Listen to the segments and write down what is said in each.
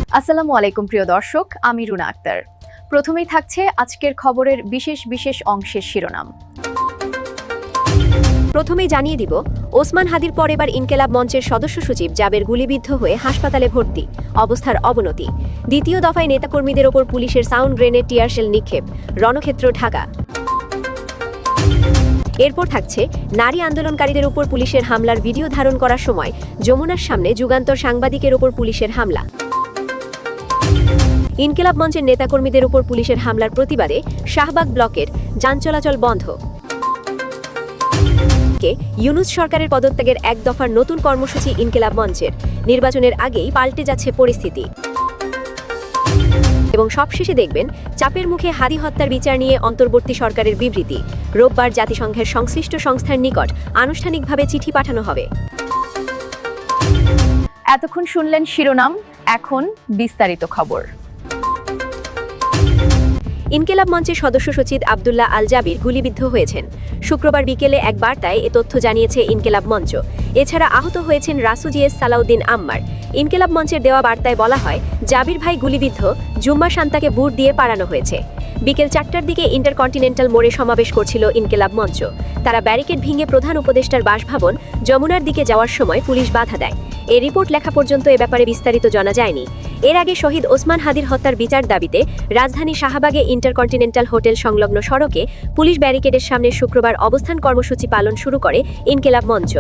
আসসালামু আলাইকুম প্রিয় দর্শক, আমি রুনা আক্তার। প্রথমেই থাকছে আজকের খবরের বিশেষ অংশের শিরোনাম। প্রথমেই জানিয়ে দিব, ওসমান হাদির পর এবার ইনকিলাব মঞ্চের সদস্য সচিব জাবের গুলিবিদ্ধ হয়ে হাসপাতালে ভর্তি, অবস্থার অবনতি। দ্বিতীয় দফায় নেতাকর্মীদের ওপর পুলিশের সাউন্ড গ্রেনেড, টিয়ারশেল নিক্ষেপ, রণক্ষেত্র ঢাকা। এরপর থাকছে নারী আন্দোলনকারীদের উপর পুলিশের হামলার ভিডিও ধারণ করার সময় যমুনার সামনে যুগান্তর সাংবাদিকের ওপর পুলিশের হামলা। ইনকিলাব মঞ্চের নেতাকর্মীদের উপর পুলিশের হামলার প্রতিবাদে শাহবাগ ব্লকের যান চলাচল বন্ধ। ইউনূস সরকারের পদত্যাগের এক দফার নতুন কর্মসূচি ইনকিলাব মঞ্চের, নির্বাচনের আগেই পাল্টে যাচ্ছে পরিস্থিতি। এবং সবশেষে দেখবেন, চাপের মুখে হাদি হত্যার বিচার নিয়ে অন্তর্বর্তী সরকারের বিবৃতি। রোববার জাতিসংঘের সংশ্লিষ্ট সংস্থার নিকট আনুষ্ঠানিকভাবে চিঠি পাঠানো হবে। এতক্ষণ শুনলেন শিরোনাম, এখন বিস্তারিত খবর। ইনকিলাব মঞ্চের সদস্য সচিব আব্দুল্লাহ আল জাবির গুলিবিদ্ধ হয়েছেন। শুক্রবার বিকেলে এক বার্তায় এ তথ্য জানিয়েছে ইনকিলাব মঞ্চ। এছাড়া আহত হয়েছেন রাসুজিএস সালাউদ্দিন আম্মার। ইনকিলাব মঞ্চের দেওয়া বার্তায় বলা হয়, জাবির ভাই গুলিবিদ্ধ, জুম্মা শান্তাকে বুট দিয়ে পাড়ানো হয়েছে। বিকেল 4টার দিকে ইন্টারকন্টিনেন্টাল মোড়ে সমাবেশ করছিল ইনকিলাব মঞ্চ। তারা ব্যারিকেড ভেঙে প্রধান উপদেষ্টার বাসভবন যমুনার দিকে যাওয়ার সময় পুলিশ বাধা দেয়। এই রিপোর্ট লেখা পর্যন্ত এ ব্যাপারে বিস্তারিত জানা যায়নি। এর আগে শহীদ ওসমান হাদির হত্যার বিচার দাবিতে রাজধানী শাহবাগে ইন্টারকন্টিনেন্টাল হোটেল সংলগ্ন সড়কে পুলিশ ব্যারিকেডের সামনে শুক্রবার অবস্থান কর্মসূচি পালন শুরু করে ইনকিলাব মঞ্চ।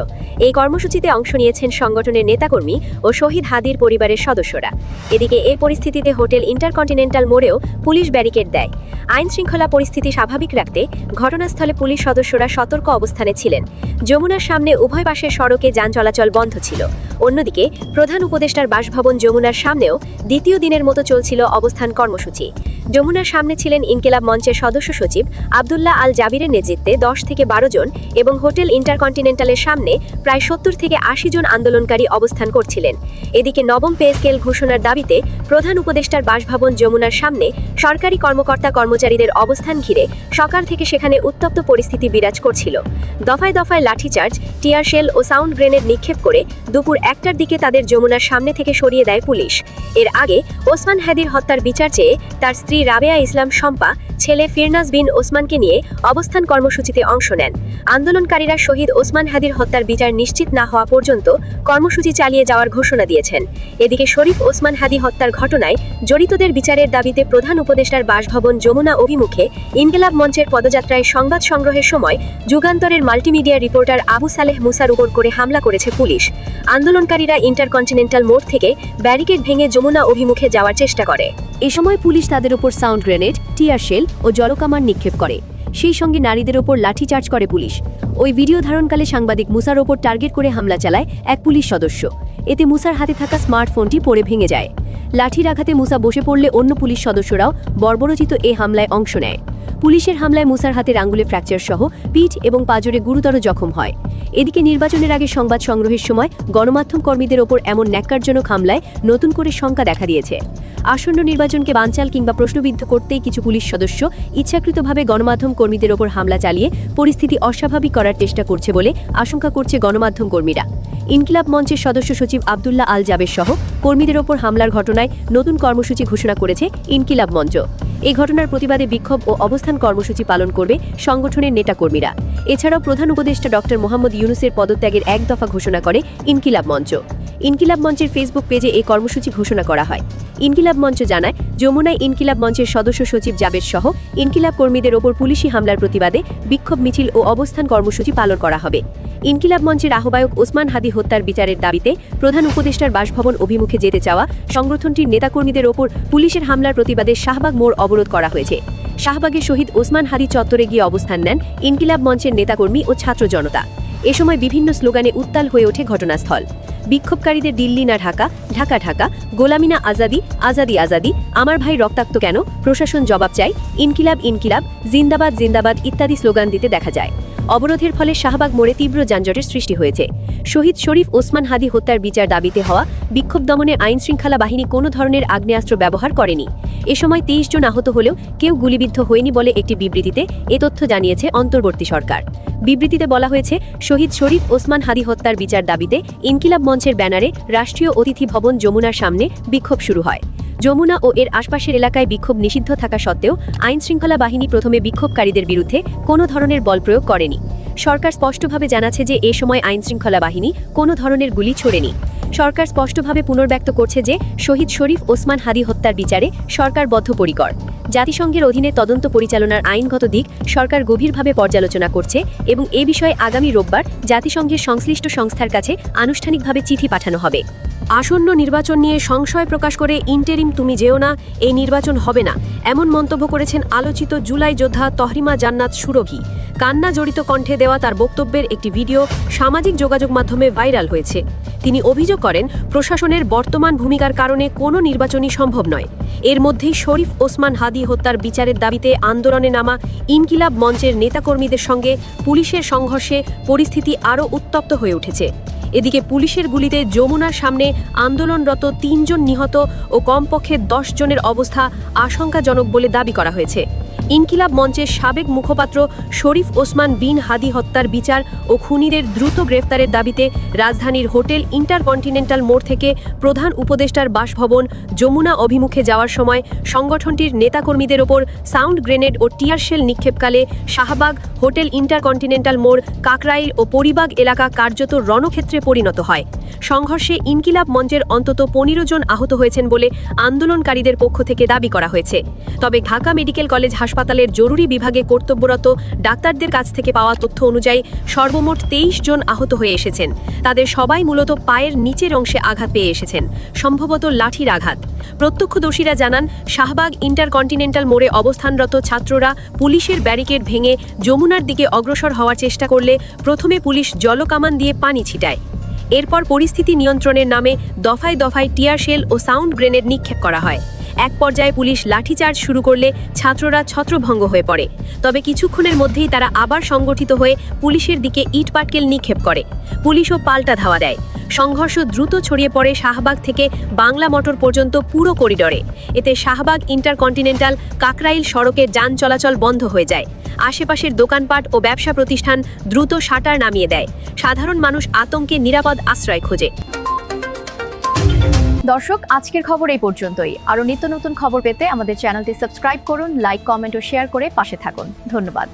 এই কর্মসূচিতে অংশ নিয়েছেন সংগঠনের নেতাকর্মী ও শহীদ হাদির পরিবারের সদস্যরা। এদিকে এই পরিস্থিতিতে হোটেল ইন্টারকন্টিনেন্টাল মোড়েও পুলিশ ব্যারিকেড দেয়। আইন শৃঙ্খলা পরিস্থিতি স্বাভাবিক রাখতে ঘটনাস্থলে পুলিশ সদস্যরা সতর্ক অবস্থানে ছিলেন। যমুনার সামনে উভয় পাশের সড়কে যান চলাচল বন্ধ ছিল। অন্যদিকে প্রধান উপদেষ্টার বাসভবন যমুনার সামনেও দ্বিতীয় দিনের মতো চলছিল অবস্থান কর্মসূচি। যমুনার সামনে ছিলেন ইনকিলাব মঞ্চের সদস্য সচিব আব্দুল্লাহ আল জাবিরের নেতৃত্বে 10 থেকে 12 জন এবং হোটেল ইন্টারকন্টিনেন্টালের সামনে প্রায় 70 থেকে 80 জন আন্দোলনকারী অবস্থান করছিলেন। এদিকে নবম পে স্কেল ঘোষণার দাবিতে প্রধান উপদেষ্টার বাসভবন যমুনার সামনে সরকারি কর্মকর্তা কর্মচারীদের অবস্থান ঘিরে সকাল থেকে সেখানে উত্তপ্ত পরিস্থিতি বিরাজ করছিল। দফায় দফায় লাঠিচার্জ, টিয়ারশেল ও সাউন্ড গ্রেনেড নিক্ষেপ করে দুপুর 1টার দিকে তাদের যমুনার সামনে থেকে সরিয়ে দেয় পুলিশ। এর আগে ওসমান হাদির হত্যার বিচার চেয়ে তার স্ত্রী রাবেয়া ইসলাম শম্পা, ছেলে ফিরনাজ বিন ওসমানকে নিয়ে অবস্থান কর্মসূচিতে অংশ নেন। আন্দোলনকারীরা শহীদ ওসমান হাদির হত্যার বিচার নিশ্চিত না হওয়া পর্যন্ত কর্মসূচি চালিয়ে যাওয়ার ঘোষণা দিয়েছেন। এদিকে শরীফ ওসমান হাদি হত্যার ঘটনায় জড়িতদের বিচারের দাবিতে প্রধান উপদেষ্টার বাসভবন যমুনা অভিমুখে ইনকিলাব মঞ্চের পদযাত্রায় সংবাদ সংগ্রহের সময় যুগান্তরের মাল্টিমিডিয়া রিপোর্টার আবু সালেহ মুসার উপর করে হামলা করেছে পুলিশ। আন্দোলনকারীরা ইন্টারকন্টিনেন্টাল মোড় থেকে ব্যারিকেড ভেঙে যমুনা অভিমুখে যাওয়ার চেষ্টা করে। এ সময় পুলিশ তাদের উপর সাউন্ড গ্রেনেড, টিয়ারশেল ও জলকামান নিক্ষেপ করে। সেই সঙ্গে নারীদের ওপর লাঠিচার্জ করে পুলিশ। ওই ভিডিও ধারণকালে সাংবাদিক মুসার ওপর টার্গেট করে হামলা চালায় এক পুলিশ সদস্য। এতে মুসার হাতে থাকা স্মার্টফোনটি পড়ে ভেঙে যায়। লাঠির আঘাতে মুসা বসে পড়লে অন্য পুলিশ সদস্যরাও বর্বরোচিত এ হামলায় অংশ নেয়। পুলিশের হামলায় মুসার হাতের আঙ্গুলে ফ্র্যাকচার সহ পিঠ এবং পাঁজরে গুরুতর জখম হয়। এদিকে নির্বাচনের আগে সংবাদ সংগ্রহের সময় গণমাধ্যম কর্মীদের ওপর এমন ন্যাক্কারজনক হামলায় নতুন করে শঙ্কা দেখা দিয়েছে। আসন্ন নির্বাচনকে বানচাল কিংবা প্রশ্নবিদ্ধ করতেই কিছু পুলিশ সদস্য ইচ্ছাকৃতভাবে গণমাধ্যম কর্মীদের ওপর হামলা চালিয়ে পরিস্থিতি অস্বাভাবিক করার চেষ্টা করছে বলে আশঙ্কা করছে গণমাধ্যম কর্মীরা। ইনকিলাব মঞ্চের সদস্য সচিব আব্দুল্লাহ আল জাবের সহ কর্মীদের ওপর হামলার ঘটনায় নতুন কর্মসূচি ঘোষণা করেছে ইনকিলাব মঞ্চ। এই ঘটনার প্রতিবাদে বিক্ষোভ ও অবস্থান কর্মসূচি পালন করবে সংগঠনের নেতাকর্মীরা। এছাড়াও প্রধান উপদেষ্টা ডক্টর মোহাম্মদ ইউনূসের পদত্যাগের এক দফা ঘোষণা করে ইনকিলাব মঞ্চ। ইনকিলাব মঞ্চের ফেসবুক পেজে এই কর্মসূচি ঘোষণা করা হয়। ইনকিলাব মঞ্চ জানায়, যমুনায় ইনকিলাব মঞ্চের সদস্য সচিব জাবের সহ ইনকিলাব কর্মীদের ওপর পুলিশি হামলার প্রতিবাদে বিক্ষোভ মিছিল ও অবস্থান কর্মসূচি পালন করা হবে। ইনকিলাব মঞ্চের আহ্বায়ক ওসমান হাদি হত্যার বিচারের দাবিতে প্রধান উপদেষ্টার বাসভবন অভিমুখে যেতে চাওয়া সংগঠনটির নেতাকর্মীদের ওপর পুলিশের হামলার প্রতিবাদে শাহবাগ মোড় অবরোধ করা হয়েছে। শাহবাগে শহীদ ওসমান হাদি চত্বরে গিয়ে অবস্থান নেন ইনকিলাব মঞ্চের নেতাকর্মী ও ছাত্র জনতা। এ সময় বিভিন্ন স্লোগানে উত্তাল হয়ে ওঠে ঘটনাস্থল। বিক্ষোভকারীদের দিল্লি না ঢাকা, ঢাকা ঢাকা, গোলামি না আজাদি, আজাদি আজাদি, আমার ভাই রক্তাক্ত কেন, প্রশাসন জবাব চাই, ইনকিলাব ইনকিলাব, জিন্দাবাদ জিন্দাবাদ ইত্যাদি স্লোগান দিতে দেখা যায়। অবরোধের ফলে শাহবাগ মোড়ে তীব্র যানজটের সৃষ্টি হয়েছে। শহীদ শরীফ ওসমান হাদি হত্যার বিচার দাবিতে হওয়া বিক্ষোভ দমনে আইন শৃঙ্খলা বাহিনী কোনো ধরনের আগ্নেয়াস্ত্র ব্যবহার করেনি। এ সময় 23 জন আহত হলেও কেউ গুলিবিদ্ধ হয়নি বলে একটি বিবৃতিতে এ তথ্য জানিয়েছে অন্তর্বর্তী সরকার। বিবৃতিতে বলা হয়েছে, শহীদ শরীফ ওসমান হাদি হত্যার বিচার দাবিতে ইনকিলাব মঞ্চের ব্যানারে রাষ্ট্রীয় অতিথি ভবন যমুনার সামনে বিক্ষোভ শুরু হয়। যমুনা ও এর আশপাশের এলাকায় বিক্ষোভ নিষিদ্ধ থাকা সত্ত্বেও আইনশৃঙ্খলা বাহিনী প্রথমে বিক্ষোভকারীদের বিরুদ্ধে কোনো ধরনের বল প্রয়োগ করেনি। সরকার স্পষ্টভাবে জানাচ্ছে যে এ সময় আইনশৃঙ্খলা বাহিনী কোনো ধরনের গুলি ছোড়েনি। সরকার স্পষ্টভাবে পুনর্ব্যক্ত করছে যে শহীদ শরীফ ওসমান হাদি হত্যার বিচারে সরকার বদ্ধপরিকর। জাতিসংঘের অধীনে তদন্ত পরিচালনার আইনগত দিক সরকার গভীরভাবে পর্যালোচনা করছে এবং এ বিষয়ে আগামী রোববার জাতিসংঘের সংশ্লিষ্ট সংস্থার কাছে আনুষ্ঠানিকভাবে চিঠি পাঠানো হবে। আসন্ন নির্বাচন নিয়ে সংশয় প্রকাশ করে ইন্টেরিম তুমি যেও না, এই নির্বাচন হবে না, এমন মন্তব্য করেছেন আলোচিত জুলাই যোদ্ধা তহরিমা জান্নাত সুরভি। কান্না জড়িত কণ্ঠে দেওয়া তার বক্তব্যের একটি ভিডিও সামাজিক যোগাযোগ মাধ্যমে ভাইরাল হয়েছে। তিনি অভিযোগ করেন প্রশাসনের বর্তমান ভূমিকার কারণে কোনো নির্বাচনই সম্ভব নয়। এর মধ্যেই শরীফ ওসমান হাদি হত্যার বিচারের দাবিতে আন্দোলনে নামা ইনকিলাব মঞ্চের নেতাকর্মীদের সঙ্গে পুলিশের সংঘর্ষে পরিস্থিতি আরও উত্তপ্ত হয়ে উঠেছে। এদিকে পুলিশের গুলিতে যমুনার সামনে আন্দোলনরত ৩ জন নিহত ও কমপক্ষে ১০ জনের অবস্থা আশঙ্কাজনক বলে দাবি করা হয়েছে। ইনকিলাব মঞ্চের সাবেক মুখপাত্র শরীফ ওসমান বিন হাদি হত্যার বিচার ও খুনিদের দ্রুত গ্রেফতারের দাবিতে রাজধানীর হোটেল ইন্টারকন্টিনেন্টাল মোড় থেকে প্রধান উপদেষ্টার বাসভবন যমুনা অভিমুখে যাওয়ার সময় সংগঠনটির নেতাকর্মীদের ওপর সাউন্ড গ্রেনেড ও টিয়ারশেল নিক্ষেপকালে শাহবাগ, হোটেল ইন্টারকন্টিনেন্টাল মোড়, কাকরাইল ও পরিবাগ এলাকা কার্যত রণক্ষেত্রে পরিণত হয়। সংঘর্ষে ইনকিলাব মঞ্চের অন্তত ১৫ জন আহত হয়েছেন বলে আন্দোলনকারীদের পক্ষ থেকে দাবি করা হয়েছে। তবে ঢাকা মেডিকেল কলেজ হাসপাতালের জরুরি বিভাগে কর্তব্যরত ডাক্তারদের কাছ থেকে পাওয়া তথ্য অনুযায়ী সর্বমোট ২৩ জন আহত হয়ে এসেছেন। তাদের সবাই মূলত পায়ের নিচের অংশে আঘাত পেয়ে এসেছেন, সম্ভবত লাঠির আঘাত। প্রত্যক্ষদর্শীরা জানান, শাহবাগ ইন্টারকন্টিনেন্টাল মোড়ে অবস্থানরত ছাত্ররা পুলিশের ব্যারিকেড ভেঙে যমুনার দিকে অগ্রসর হওয়ার চেষ্টা করলে প্রথমে পুলিশ জলকামান দিয়ে পানি ছিটায়। এরপর পরিস্থিতি নিয়ন্ত্রণের নামে দফায় দফায় টিয়ারশেল ও সাউন্ড গ্রেনেড নিক্ষেপ করা হয়। এক পর্যায়ে পুলিশ লাঠিচার্জ শুরু করলে ছাত্ররা ছত্রভঙ্গ হয়ে পড়ে। তবে কিছুক্ষণের মধ্যেই তারা আবার সংগঠিত হয়ে পুলিশের দিকে ইট পাটকেল নিক্ষেপ করে। পুলিশও পাল্টা ধাওয়া দেয়। সংঘর্ষ দ্রুত ছড়িয়ে পড়ে শাহবাগ থেকে বাংলা মোটর পর্যন্ত পুরো করিডরে। এতে শাহবাগ ইন্টারকন্টিনেন্টাল কাকরাইল সড়কে যান চলাচল বন্ধ হয়ে যায়। আশেপাশের দোকানপাট ও ব্যবসা প্রতিষ্ঠান দ্রুত শাটার নামিয়ে দেয়। সাধারণ মানুষ আতঙ্কে নিরাপদ আশ্রয় খোঁজে। দর্শক, আজকের খবর এই পর্যন্তই। আরও নিত্য নতুন খবর পেতে আমাদের চ্যানেলটি সাবস্ক্রাইব করুন, লাইক, কমেন্ট ও শেয়ার করে পাশে থাকুন। ধন্যবাদ।